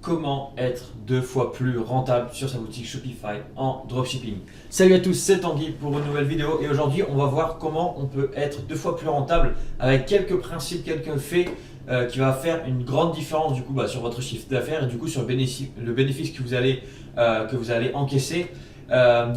comment être 2 fois plus rentable sur sa boutique Shopify en dropshipping. Salut à tous, c'est Tanguy pour une nouvelle vidéo et aujourd'hui on va voir comment on peut être 2 fois plus rentable avec quelques principes, quelques faits qui va faire une grande différence du coup sur votre chiffre d'affaires et du coup sur le bénéfice que vous allez encaisser.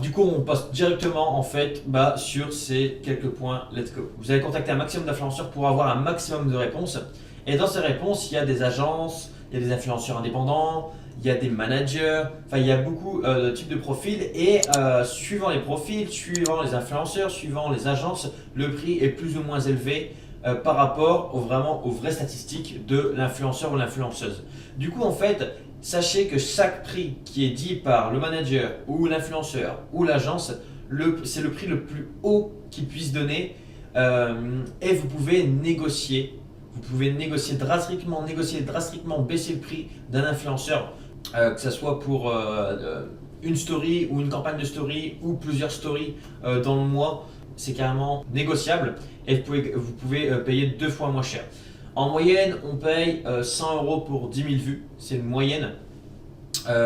Du coup, on passe directement en fait sur ces quelques points. Let's go. Vous allez contacter un maximum d'influenceurs pour avoir un maximum de réponses. Et dans ces réponses, il y a des agences, il y a des influenceurs indépendants, il y a des managers. Enfin, il y a beaucoup de types de profils. Et suivant les profils, suivant les influenceurs, suivant les agences, le prix est plus ou moins élevé par rapport aux vraies statistiques de l'influenceur ou l'influenceuse. Du coup, en fait, sachez que chaque prix qui est dit par le manager ou l'influenceur ou l'agence, c'est le prix le plus haut qu'il puisse donner et vous pouvez négocier. Vous pouvez négocier drastiquement, baisser le prix d'un influenceur, que ce soit pour une story ou une campagne de story ou plusieurs stories dans le mois. C'est carrément négociable et vous pouvez payer 2 fois moins cher. En moyenne, on paye 100 € pour 10 000 vues, c'est une moyenne.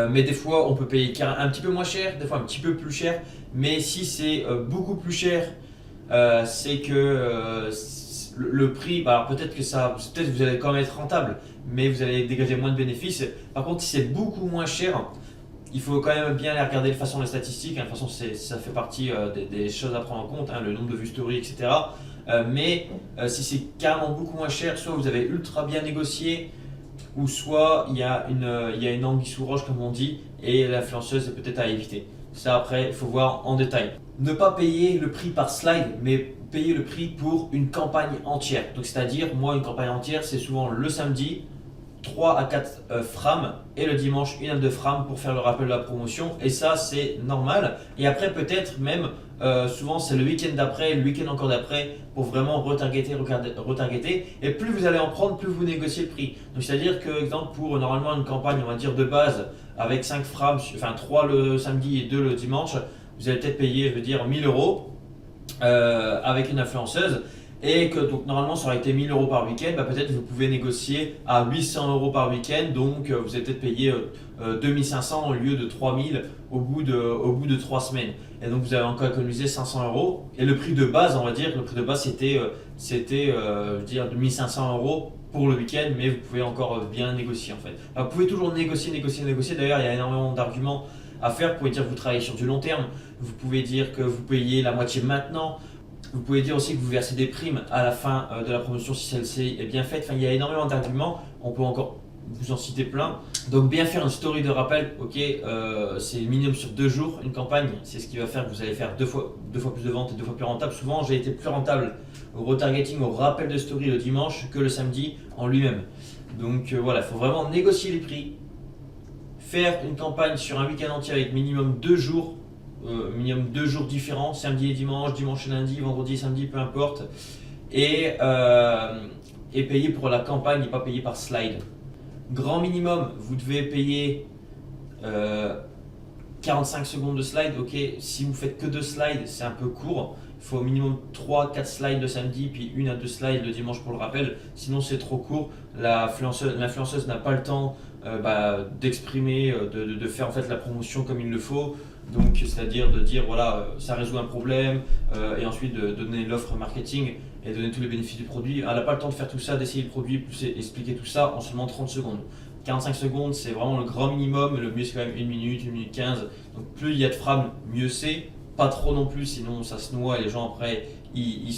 Mais des fois, on peut payer un petit peu moins cher, des fois un petit peu plus cher. Mais si c'est beaucoup plus cher, c'est que le prix, peut-être que vous allez quand même être rentable, mais vous allez dégager moins de bénéfices. Par contre, si c'est beaucoup moins cher, il faut quand même bien aller regarder de façon les statistiques. De toute façon, ça fait partie des choses à prendre en compte, le nombre de vues story, etc. Mais si c'est carrément beaucoup moins cher, soit vous avez ultra bien négocié, ou soit il y a une anguille sous roche comme on dit, et l'influenceuse est peut-être à éviter. Ça après, il faut voir en détail. Ne pas payer le prix par slide, mais payer le prix pour une campagne entière. Donc c'est-à-dire, moi une campagne entière, c'est souvent le samedi, 3 à 4 frames et le dimanche une à 2 frames pour faire le rappel de la promotion et ça c'est normal et après peut-être même souvent c'est le week-end d'après, le week-end encore d'après pour vraiment retargeter et plus vous allez en prendre plus vous négociez le prix. Donc c'est à dire que exemple pour normalement une campagne on va dire de base avec 5 frames, enfin 3 le samedi et 2 le dimanche, vous allez peut-être payer 1000 € avec une influenceuse. Et que donc normalement ça aurait été 1000 € par week-end, peut-être vous pouvez négocier à 800 € par week-end, donc vous allez peut-être payer 2500 au lieu de 3000 au bout de 3 semaines. Et donc vous allez encore économiser 500 €. Et le prix de base, on va dire, le prix de base c'était 1500 € pour le week-end, mais vous pouvez encore bien négocier en fait. Vous pouvez toujours négocier. D'ailleurs, il y a énormément d'arguments à faire. Vous pouvez dire que vous travaillez sur du long terme, vous pouvez dire que vous payez la moitié maintenant. Vous pouvez dire aussi que vous versez des primes à la fin de la promotion si celle-ci est bien faite. Enfin, il y a énormément d'arguments, on peut encore vous en citer plein. Donc bien faire une story de rappel, ok, c'est minimum sur 2 jours. Une campagne, c'est ce qui va faire que vous allez faire 2 fois plus de ventes et 2 fois plus rentable. Souvent, j'ai été plus rentable au retargeting, au rappel de story le dimanche que le samedi en lui-même. Donc voilà, il faut vraiment négocier les prix. Faire une campagne sur un week-end entier avec minimum 2 jours. Minimum 2 jours différents, samedi et dimanche, dimanche et lundi, vendredi et samedi, peu importe. Et payer pour la campagne et pas payer par slide. Grand minimum, vous devez payer 45 secondes de slide. Ok, si vous faites que 2 slides, c'est un peu court. Il faut au minimum 3-4 slides le samedi, puis 1 à 2 slides le dimanche pour le rappel. Sinon, c'est trop court. L'influenceuse n'a pas le temps d'exprimer, de faire en fait la promotion comme il le faut. Donc, c'est-à-dire de dire voilà, ça résout un problème et ensuite de donner l'offre marketing et donner tous les bénéfices du produit. Elle n'a pas le temps de faire tout ça, d'essayer le produit, plus expliquer tout ça en seulement 30 secondes. 45 secondes, c'est vraiment le grand minimum. Le mieux, c'est quand même 1 minute, 1 minute 15. Donc, plus il y a de frames, mieux c'est. Pas trop non plus, sinon ça se noie et les gens après ils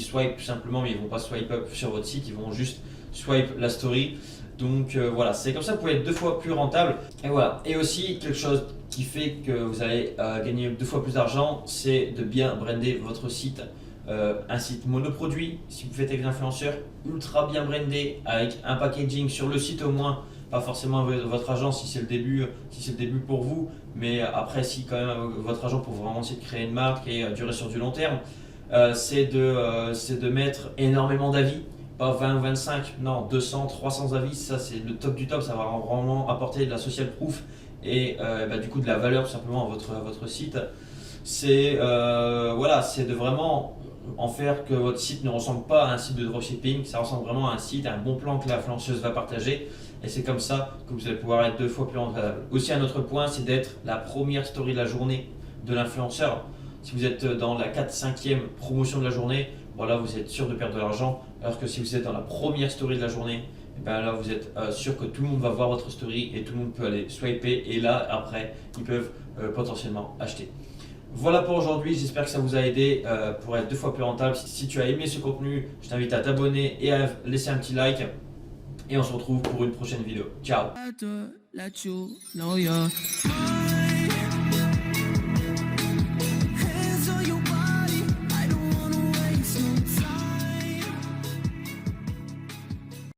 swipe tout simplement, mais ils vont pas swipe up sur votre site, ils vont juste swipe la story. Donc voilà, c'est comme ça que vous pouvez être 2 fois plus rentable. Et voilà. Et aussi quelque chose qui fait que vous allez gagner 2 fois plus d'argent, c'est de bien brander votre site. Un site monoproduit, si vous faites avec des influenceurs, ultra bien brandé, avec un packaging sur le site au moins, pas forcément avec votre agence si c'est le début pour vous, mais après si quand même votre agent pour vraiment essayer de créer une marque et durer sur du long terme, c'est de mettre énormément d'avis. Pas 20 ou 25, non, 200, 300 avis, ça c'est le top du top, ça va vraiment apporter de la social proof et du coup de la valeur tout simplement à votre site. C'est de vraiment en faire que votre site ne ressemble pas à un site de dropshipping, ça ressemble vraiment à un site, à un bon plan que l'influenceuse va partager et c'est comme ça que vous allez pouvoir être 2 fois plus rentable. Aussi un autre point, c'est d'être la première story de la journée de l'influenceur. Si vous êtes dans la 4-5e promotion de la journée, voilà, vous êtes sûr de perdre de l'argent, alors que si vous êtes dans la première story de la journée, et ben là vous êtes sûr que tout le monde va voir votre story et tout le monde peut aller swiper et là après ils peuvent potentiellement acheter. Voilà pour aujourd'hui, j'espère que ça vous a aidé pour être 2 fois plus rentable. Si tu as aimé ce contenu, je t'invite à t'abonner et à laisser un petit like. Et on se retrouve pour une prochaine vidéo. Ciao!